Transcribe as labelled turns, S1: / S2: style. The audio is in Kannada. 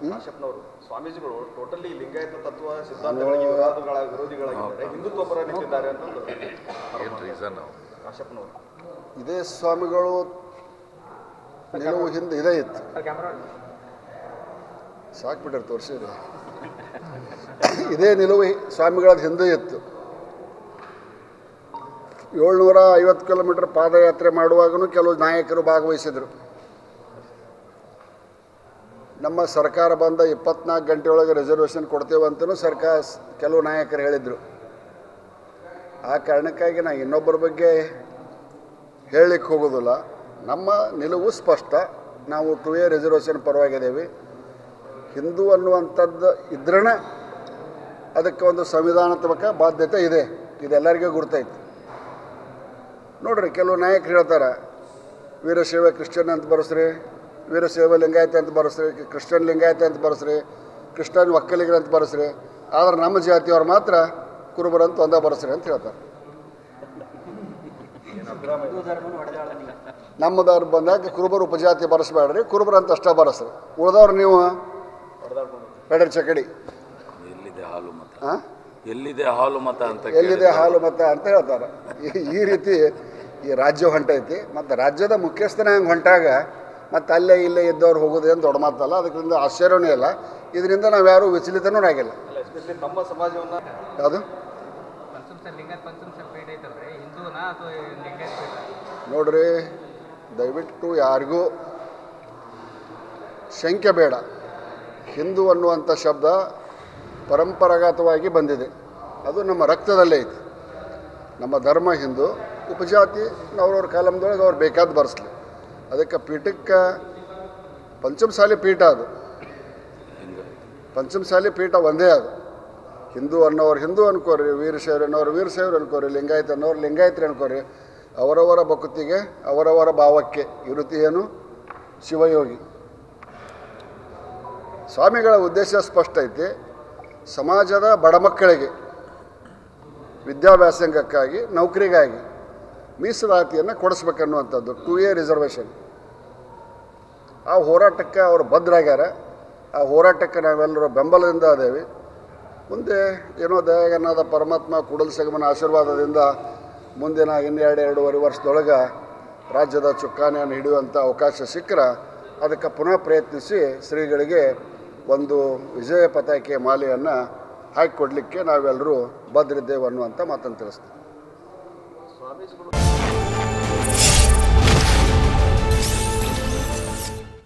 S1: ಕಾಶ್ಯಪ್ನವರು ಸ್ವಾಮೀಜಿಗಳು ಟೋಟಲಿ ಲಿಂಗಾಯತ ತತ್ವ ಸಿದ್ಧಾಂತಗಳಿಗೆ ವಿರೋಧಿಗಳಾಗಿದ್ದಾರೆ, ಹಿಂದುತ್ವ ಪರ ನಿಂತಿದ್ದಾರೆ ಅನ್ನೋದು ಕಾಶ್ಯಪ್ನವರು.
S2: ಇದೇ ಸ್ವಾಮಿಗಳು ನಿಲುವು ಹಿಂದೆ ಇದೇ ಇತ್ತು, ಸಾಕ್ಬಿಟ್ರೆ ತೋರಿಸಿದೆ. ಇದೇ ನಿಲುವು ಸ್ವಾಮಿಗಳದ್ದು ಹಿಂದೆ ಇತ್ತು. 750 ಕಿಲೋಮೀಟರ್ ಪಾದಯಾತ್ರೆ ಮಾಡುವಾಗೂ ಕೆಲವು ನಾಯಕರು ಭಾಗವಹಿಸಿದರು. ನಮ್ಮ ಸರ್ಕಾರ ಬಂದ 24 ಗಂಟೆಯೊಳಗೆ ರಿಸರ್ವೇಷನ್ ಕೊಡ್ತೇವಂತಲೂ ಸರ್ಕಾರ ಕೆಲವು ನಾಯಕರು ಹೇಳಿದರು. ಆ ಕಾರಣಕ್ಕಾಗಿ ನಾನು ಇನ್ನೊಬ್ಬರ ಬಗ್ಗೆ ಹೇಳಲಿಕ್ಕೆ ಹೋಗೋದಿಲ್ಲ. ನಮ್ಮ ನಿಲುವು ಸ್ಪಷ್ಟ. ನಾವು 2A ರಿಸರ್ವೇಷನ್ ಪರವಾಗಿದ್ದೇವೆ. ಹಿಂದೂ ಅನ್ನುವಂಥದ್ದು ಇದ್ರೇ ಅದಕ್ಕೆ ಒಂದು ಸಂವಿಧಾನಾತ್ಮಕ ಬಾಧ್ಯತೆ ಇದೆ, ಇದೆಲ್ಲರಿಗೂ ಗುರ್ತೈತೆ. ನೋಡ್ರಿ, ಕೆಲವು ನಾಯಕರು ಹೇಳ್ತಾರೆ ವೀರಶೈವ ಕ್ರಿಶ್ಚಿಯನ್ ಅಂತ ಬರೆಸ್ರಿ, ವೀರಶೈವ ಲಿಂಗಾಯತ ಅಂತ ಬರೆಸ್ರಿ, ಕ್ರಿಶ್ಚಿಯನ್ ಲಿಂಗಾಯತ ಅಂತ ಬರೆಸ್ರಿ, ಕ್ರಿಶ್ಚಿಯನ್ ಒಕ್ಕಲಿಗರು ಅಂತ ಬರೆಸ್ರಿ, ಆದರೆ ನಮ್ಮ ಜಾತಿಯವ್ರು ಮಾತ್ರ ಕುರುಬರಂತ ಒಂದೇ ಬರೆಸ್ರಿ ಅಂತ ಹೇಳ್ತಾರೆ. ನಮ್ಮದವ್ರು ಬಂದಾಗ ಕುರುಬರು ಉಪಜಾತಿ ಬರೆಸ್ಬೇಡ್ರಿ, ಕುರುಬರಂತ ಅಷ್ಟೇ ಬರೆಸ್ರಿ, ಉಳಿದವ್ರು ನೀವು ಬೆಡರ್ ಚಕಡಿ.
S3: ಎಲ್ಲಿದೆ ಹಾಲು ಮತ ಅಂತ
S2: ಎಲ್ಲಿದೆ ಹಾಲು ಮತ ಅಂತ ಹೇಳ್ತಾರೆ. ಈ ರೀತಿ ಈ ರಾಜ್ಯ ಹೊಂಟೈತಿ. ಮತ್ತು ರಾಜ್ಯದ ಮುಖ್ಯಸ್ಥನ ಹಂಗೆ ಹೊಂಟಾಗ ಮತ್ತು ಅಲ್ಲೇ ಇಲ್ಲೇ ಇದ್ದವ್ರು ಹೋಗೋದೇನು ದೊಡ್ಡ ಮಾತಲ್ಲ, ಅದಕ್ಕಿಂತ ಆಶ್ಚರ್ಯನೇ ಇಲ್ಲ. ಇದರಿಂದ ನಾವು ಯಾರೂ ವಿಚಲಿತನೂ ಆಗಿಲ್ಲ.
S1: ನಮ್ಮ ಸಮಾಜವನ್ನು
S2: ಯಾವುದು ನೋಡ್ರಿ, ದಯವಿಟ್ಟು ಯಾರಿಗೂ ಶಂಕೆ ಬೇಡ. ಹಿಂದೂ ಅನ್ನುವಂಥ ಶಬ್ದ ಪರಂಪರಾಗತವಾಗಿ ಬಂದಿದೆ, ಅದು ನಮ್ಮ ರಕ್ತದಲ್ಲೇ ಐತಿ. ನಮ್ಮ ಧರ್ಮ ಹಿಂದೂ, ಉಪಜಾತಿ ಅವ್ರವ್ರ ಕಾಲಮ್ದೊಳಗೆ ಅವ್ರು ಬೇಕಾದ ಬರೆಸ್ಲಿ. ಅದಕ್ಕೆ ಪೀಠಕ್ಕೆ ಪಂಚಮಸಾಲಿ ಪೀಠ, ಅದು ಪಂಚಮಸಾಲಿ ಪೀಠ ಒಂದೇ. ಅದು ಹಿಂದೂ ಅನ್ನೋರು ಹಿಂದೂ ಅನ್ಕೋರಿ, ವೀರಶೈವರು ಅನ್ನೋರು ವೀರಶೈವರು ಅನ್ಕೋರಿ, ಲಿಂಗಾಯತ ಅನ್ನೋರು ಲಿಂಗಾಯತರು ಅನ್ಕೋರಿ. ಅವರವರ ಭಕ್ತಿಗೆ ಅವರವರ ಭಾವಕ್ಕೆ ಇರುತ್ತಿ ಏನು ಶಿವಯೋಗಿ. ಸ್ವಾಮಿಗಳ ಉದ್ದೇಶ ಸ್ಪಷ್ಟ ಐತಿ. ಸಮಾಜದ ಬಡ ಮಕ್ಕಳಿಗೆ ವಿದ್ಯಾಭ್ಯಾಸಕ್ಕಾಗಿ ನೌಕರಿಗಾಗಿ ಮೀಸಲಾತಿಯನ್ನು ಕೊಡಿಸ್ಬೇಕನ್ನುವಂಥದ್ದು 2A ರಿಸರ್ವೇಷನ್. ಆ ಹೋರಾಟಕ್ಕೆ ಅವರು ಬದ್ಧರಾಗ್ಯಾರ. ಆ ಹೋರಾಟಕ್ಕೆ ನಾವೆಲ್ಲರೂ ಬೆಂಬಲದಿಂದ ಅದೇವಿ. ಮುಂದೆ ಏನೋ ದಯಾಗನಾದ ಪರಮಾತ್ಮ ಕೂಡಲ ಸಂಗಮನ ಆಶೀರ್ವಾದದಿಂದ ಮುಂದಿನ 2.5 ವರ್ಷದೊಳಗೆ ರಾಜ್ಯದ ಚುಕ್ಕಾಣಿಯನ್ನು ಹಿಡಿಯುವಂಥ ಅವಕಾಶ ಸಿಕ್ಕರೆ ಅದಕ್ಕೆ ಪುನಃ ಪ್ರಯತ್ನಿಸಿ ಶ್ರೀಗಳಿಗೆ ಒಂದು ವಿಜಯ ಪತಾಕೆ ಮಾಲೆಯನ್ನು ಹಾಕಿಕೊಡ್ಲಿಕ್ಕೆ ನಾವೆಲ್ಲರೂ ಬದ್ಧರಿದ್ದೇವೆ ಅನ್ನುವಂಥ ಮಾತನ್ನು ತಿಳಿಸ್ತೀವಿ.